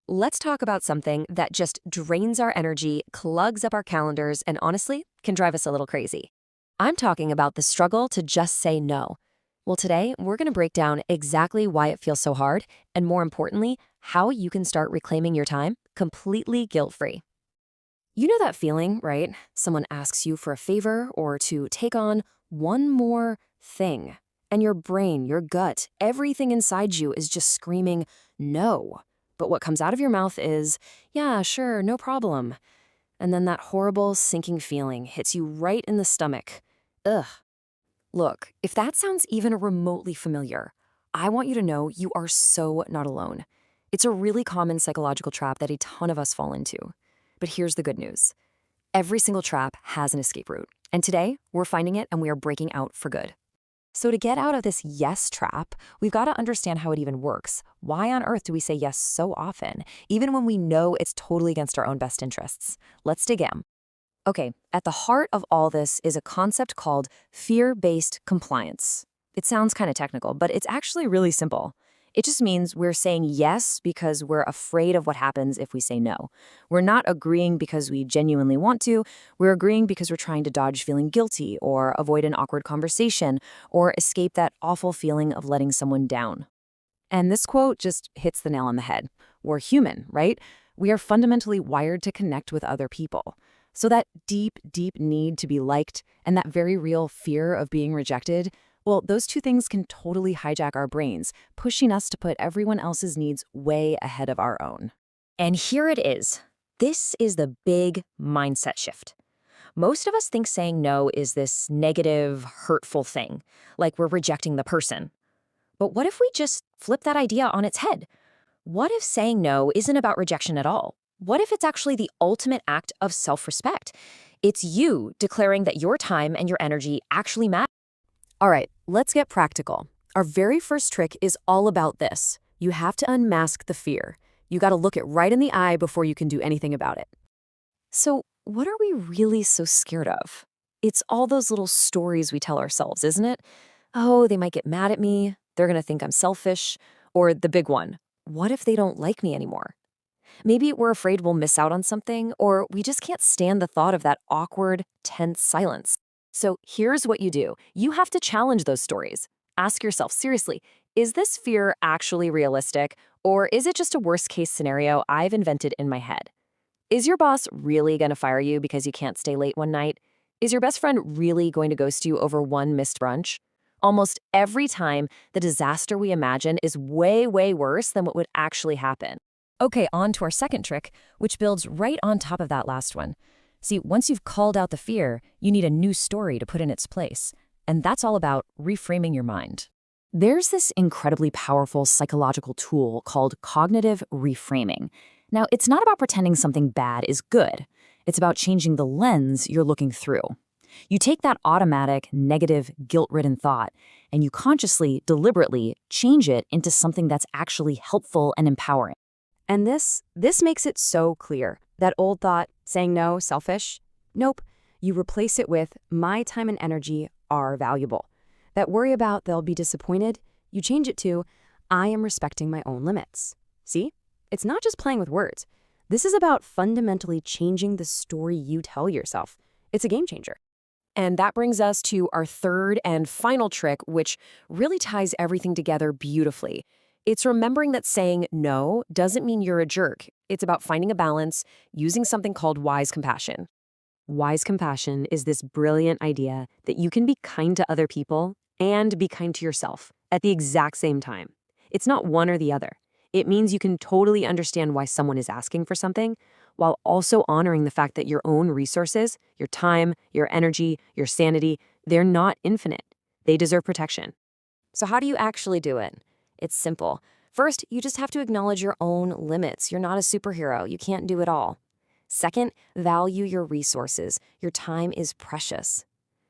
Let's talk about something that just drains our energy, clugs up our calendars, and honestly, can drive us a little crazy. I'm talking about the struggle to just say no. Well, today, we're going to break down exactly why it feels so hard, and more importantly, how you can start reclaiming your time completely guilt-free. You know that feeling, right? Someone asks you for a favor or to take on one more thing, and your brain, your gut, everything inside you is just screaming, no. But what comes out of your mouth is, yeah, sure, no problem. And then that horrible sinking feeling hits you right in the stomach. Ugh. Look, if that sounds even remotely familiar, I want you to know you are so not alone. It's a really common psychological trap that a ton of us fall into. But here's the good news. Every single trap has an escape route. And today, we're finding it and we are breaking out for good. So to get out of this yes trap, we've got to understand how it even works. Why on earth do we say yes so often, even when we know it's totally against our own best interests? Let's dig in. Okay, at the heart of all this is a concept called fear-based compliance. It sounds kind of technical, but it's actually really simple. It just means we're saying yes because we're afraid of what happens if we say no. We're not agreeing because we genuinely want to. We're agreeing because we're trying to dodge feeling guilty or avoid an awkward conversation or escape that awful feeling of letting someone down. And this quote just hits the nail on the head. We're human, right? We are fundamentally wired to connect with other people. So that deep, deep need to be liked and that very real fear of being rejected, well, those two things can totally hijack our brains, pushing us to put everyone else's needs way ahead of our own. And here it is. This is the big mindset shift. Most of us think saying no is this negative, hurtful thing, like we're rejecting the person. But what if we just flip that idea on its head? What if saying no isn't about rejection at all? What if it's actually the ultimate act of self-respect? It's you declaring that your time and your energy actually matter. All right, let's get practical. Our very first trick is all about this. You have to unmask the fear. You got to look it right in the eye before you can do anything about it. So, what are we really so scared of? It's all those little stories we tell ourselves, isn't it? Oh, they might get mad at me. They're going to think I'm selfish. Or the big one, what if they don't like me anymore? Maybe we're afraid we'll miss out on something, or we just can't stand the thought of that awkward, tense silence. So here's what you do. You have to challenge those stories. Ask yourself, seriously, is this fear actually realistic, or is it just a worst-case scenario I've invented in my head? Is your boss really going to fire you because you can't stay late one night? Is your best friend really going to ghost you over one missed brunch? Almost every time, the disaster we imagine is way, way worse than what would actually happen. Okay, on to our second trick, which builds right on top of that last one. See, once you've called out the fear, you need a new story to put in its place. And that's all about reframing your mind. There's this incredibly powerful psychological tool called cognitive reframing. Now, it's not about pretending something bad is good. It's about changing the lens you're looking through. You take that automatic, negative, guilt-ridden thought, and you consciously, deliberately change it into something that's actually helpful and empowering. And this makes it so clear. That old thought, saying no, selfish? Nope. You replace it with, my time and energy are valuable. That worry about they'll be disappointed, you change it to, I am respecting my own limits. See? It's not just playing with words. This is about fundamentally changing the story you tell yourself. It's a game changer. And that brings us to our third and final trick, which really ties everything together beautifully. It's remembering that saying no doesn't mean you're a jerk. It's about finding a balance, using something called wise compassion. Wise compassion is this brilliant idea that you can be kind to other people and be kind to yourself at the exact same time. It's not one or the other. It means you can totally understand why someone is asking for something while also honoring the fact that your own resources, your time, your energy, your sanity, they're not infinite. They deserve protection. So how do you actually do it? It's simple. First, you just have to acknowledge your own limits. You're not a superhero. You can't do it all. Second, value your resources. Your time is precious.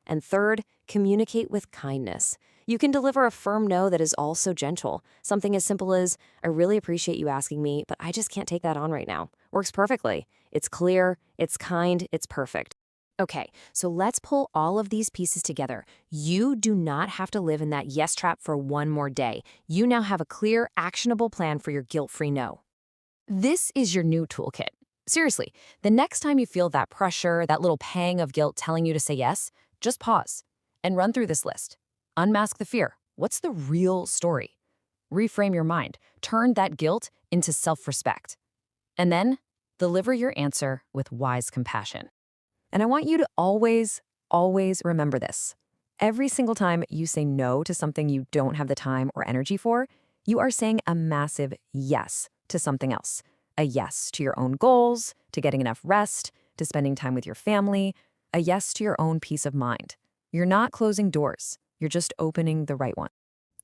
And third, communicate with kindness. You can deliver a firm no that is also gentle. Something as simple as, I really appreciate you asking me, but I just can't take that on right now. Works perfectly. It's clear, it's kind, it's perfect. Okay, so let's pull all of these pieces together. You do not have to live in that yes trap for one more day. You now have a clear, actionable plan for your guilt-free no. This is your new toolkit. Seriously, the next time you feel that pressure, that little pang of guilt telling you to say yes, just pause and run through this list. Unmask the fear. What's the real story? Reframe your mind. Turn that guilt into self-respect. And then deliver your answer with wise compassion. And I want you to always remember this. Every single time you say no to something you don't have the time or energy for, you are saying a massive yes to something else. A yes to your own goals, to getting enough rest, to spending time with your family, a yes to your own peace of mind. You're not closing doors, you're just opening the right one.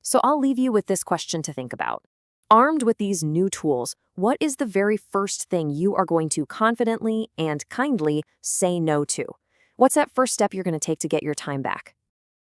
So I'll leave you with this question to think about. Armed with these new tools, what is the very first thing you are going to confidently and kindly say no to? What's that first step you're going to take to get your time back?